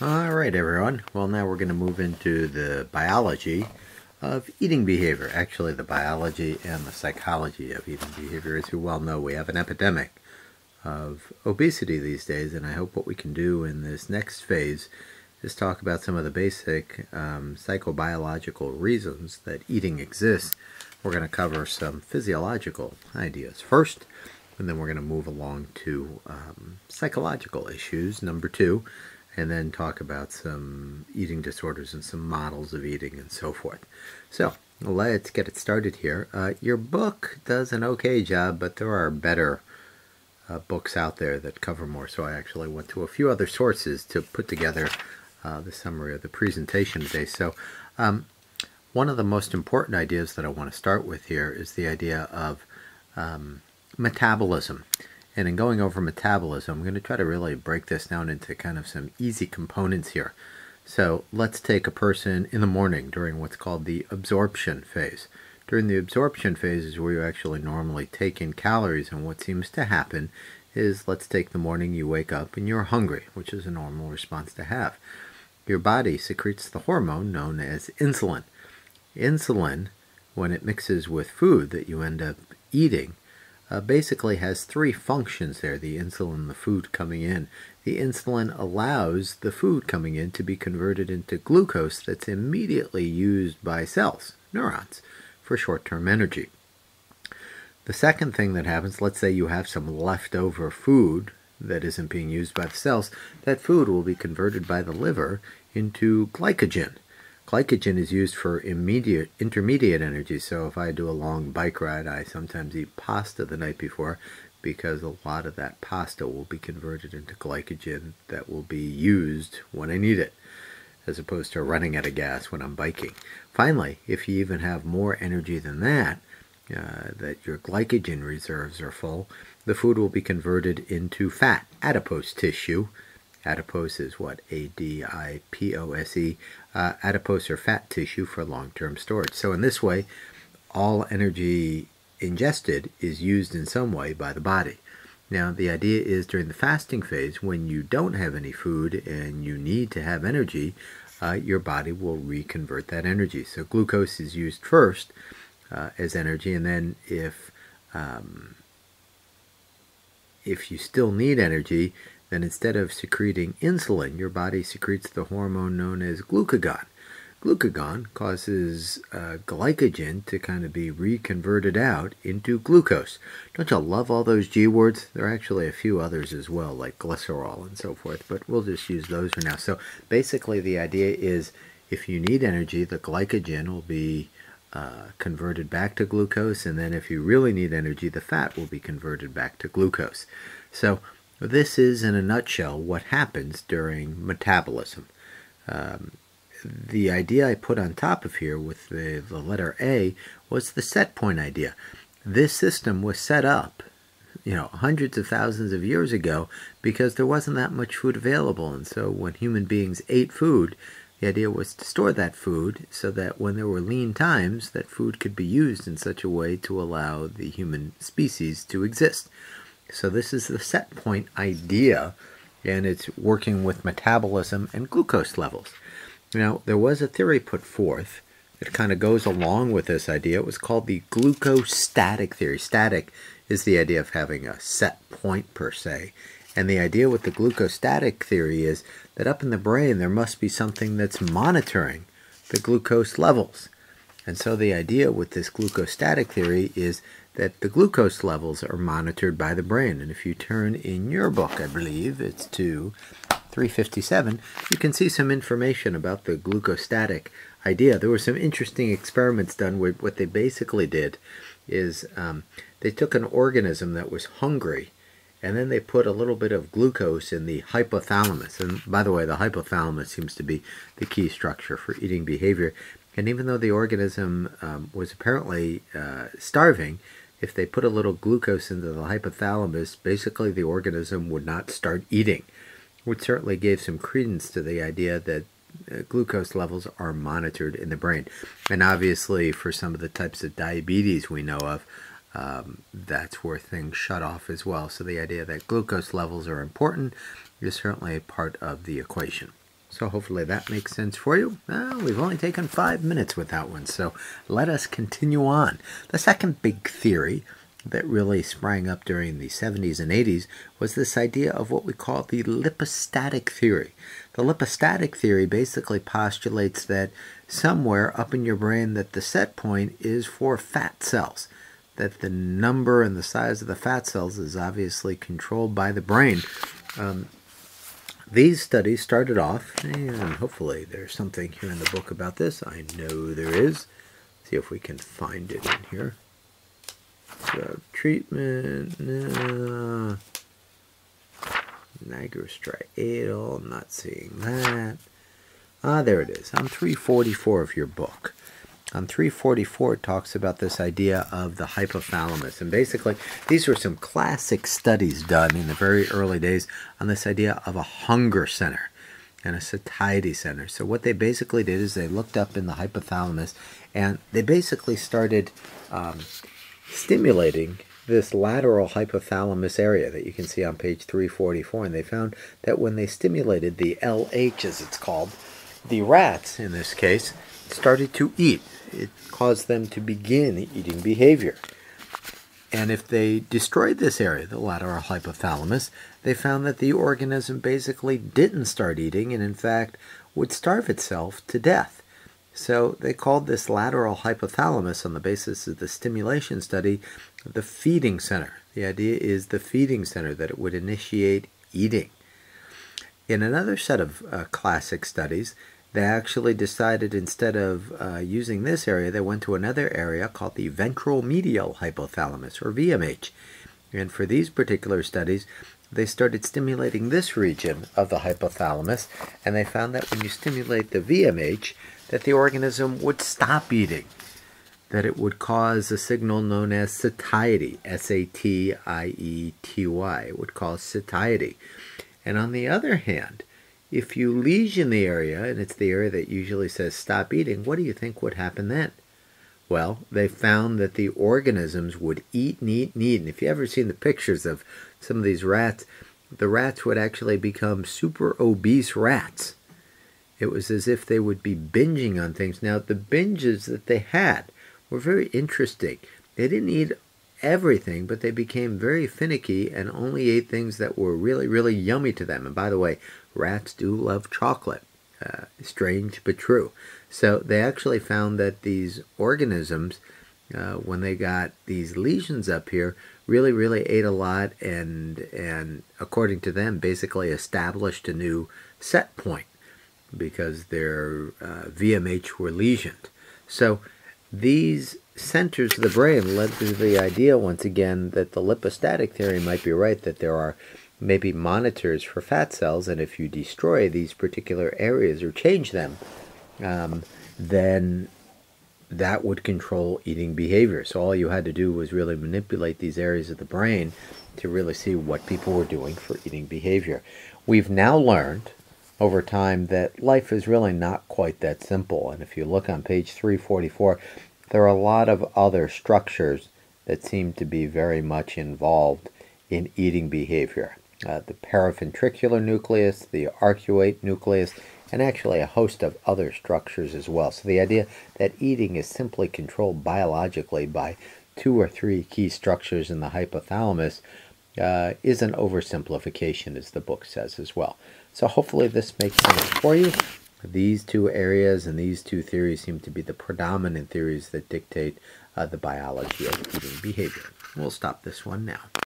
All right, everyone. Well, now we're going to move into the biology of eating behavior. Actually, the biology and the psychology of eating behavior. As you well know, we have an epidemic of obesity these days, and I hope what we can do in this next phase is talk about some of the basic psychobiological reasons that eating exists. We're going to cover some physiological ideas first, and then we're going to move along to psychological issues, number two, and then talk about some eating disorders and some models of eating and so forth. So let's get it started here. Your book does an okay job, but there are better books out there that cover more. So I actually went to a few other sources to put together the summary of the presentation today. So one of the most important ideas that I want to start with here is the idea of metabolism. And in going over metabolism, I'm going to try to really break this down into kind of some easy components here. So let's take a person in the morning during what's called the absorption phase. During the absorption phase is where you actually normally take in calories, and what seems to happen is, let's take the morning you wake up and you're hungry, which is a normal response to have. Your body secretes the hormone known as insulin. Insulin, when it mixes with food that you end up eating, basically has three functions there. The insulin, the food coming in. The insulin allows the food coming in to be converted into glucose that's immediately used by cells, neurons, for short-term energy. The second thing that happens, let's say you have some leftover food that isn't being used by the cells, that food will be converted by the liver into glycogen. Glycogen is used for intermediate energy. So if I do a long bike ride, I sometimes eat pasta the night before, because a lot of that pasta will be converted into glycogen that will be used when I need it, as opposed to running out of gas when I'm biking. Finally, if you even have more energy than that, that your glycogen reserves are full, the food will be converted into fat, adipose tissue. Adipose is what? A-D-I-P-O-S-E. Adipose or fat tissue for long-term storage. So in this way, all energy ingested is used in some way by the body. Now, the idea is during the fasting phase, when you don't have any food and you need to have energy, your body will reconvert that energy. So glucose is used first as energy, and then if you still need energy, then instead of secreting insulin, your body secretes the hormone known as glucagon. Glucagon causes glycogen to kind of be reconverted out into glucose. Don't you love all those G words? There are actually a few others as well, like glycerol and so forth, but we'll just use those for now. So basically the idea is, if you need energy, the glycogen will be converted back to glucose, and then if you really need energy, the fat will be converted back to glucose. So this is, in a nutshell, what happens during metabolism. The idea I put on top of here with the letter A was the set point idea. This system was set up, hundreds of thousands of years ago, because there wasn't that much food available. And so when human beings ate food, the idea was to store that food so that when there were lean times, that food could be used in such a way to allow the human species to exist. So this is the set point idea, and it's working with metabolism and glucose levels. Now, there was a theory put forth that kind of goes along with this idea. It was called the glucostatic theory. Static is the idea of having a set point per se. And the idea with the glucostatic theory is that up in the brain there must be something that's monitoring the glucose levels. And so the idea with this glucostatic theory is that the glucose levels are monitored by the brain. And if you turn in your book, I believe it's to 357, you can see some information about the glucostatic idea. There were some interesting experiments done where what they basically did is they took an organism that was hungry, and then they put a little bit of glucose in the hypothalamus. And by the way, the hypothalamus seems to be the key structure for eating behavior. And even though the organism was apparently starving, if they put a little glucose into the hypothalamus, basically the organism would not start eating, which certainly gave some credence to the idea that glucose levels are monitored in the brain. And obviously for some of the types of diabetes we know of, that's where things shut off as well. So the idea that glucose levels are important is certainly a part of the equation. So hopefully that makes sense for you. Well, we've only taken 5 minutes with that one, so let us continue on. The second big theory that really sprang up during the 70s and 80s was this idea of what we call the lipostatic theory. The lipostatic theory basically postulates that somewhere up in your brain that the set point is for fat cells, that the number and the size of the fat cells is obviously controlled by the brain. These studies started off, and hopefully there's something here in the book about this. I know there is. See if we can find it in here. Drug treatment, no. Nigrostriatal, I'm not seeing that. There it is, on 344 of your book. On 344 it talks about this idea of the hypothalamus. And basically, these were some classic studies done in the very early days on this idea of a hunger center and a satiety center. So what they basically did is they looked up in the hypothalamus and they basically started stimulating this lateral hypothalamus area that you can see on page 344. And they found that when they stimulated the LH, as it's called, the rats, in this case, started to eat. It caused them to begin eating behavior. And if they destroyed this area, the lateral hypothalamus, they found that the organism basically didn't start eating and in fact would starve itself to death. So they called this lateral hypothalamus, on the basis of the stimulation study, the feeding center. The idea is the feeding center, that it would initiate eating. In another set of classic studies, they actually decided instead of using this area, they went to another area called the ventral medial hypothalamus, or VMH. And for these particular studies, they started stimulating this region of the hypothalamus, and they found that when you stimulate the VMH, that the organism would stop eating, that it would cause a signal known as satiety, S-A-T-I-E-T-Y. It would cause satiety. And on the other hand, if you lesion the area, and it's the area that usually says stop eating, what do you think would happen then? Well, they found that the organisms would eat and eat and eat. And if you've ever seen the pictures of some of these rats, the rats would actually become super obese rats. It was as if they would be binging on things. Now, the binges that they had were very interesting. They didn't eat everything, but they became very finicky and only ate things that were really, really yummy to them. And by the way, rats do love chocolate. Strange but true. So they actually found that these organisms, when they got these lesions up here, really, really ate a lot and according to them, basically established a new set point because their VMH were lesioned. So these centers of the brain led to the idea, once again, that the lipostatic theory might be right, that there are maybe monitors for fat cells, and if you destroy these particular areas or change them, then that would control eating behavior. So all you had to do was really manipulate these areas of the brain to really see what people were doing for eating behavior. We've now learned over time that life is really not quite that simple, and if you look on page 344, there are a lot of other structures that seem to be very much involved in eating behavior. The paraventricular nucleus, the arcuate nucleus, and actually a host of other structures as well. So the idea that eating is simply controlled biologically by 2 or 3 key structures in the hypothalamus is an oversimplification, as the book says as well. So hopefully this makes sense for you. These 2 areas and these 2 theories seem to be the predominant theories that dictate the biology of eating behavior. We'll stop this one now.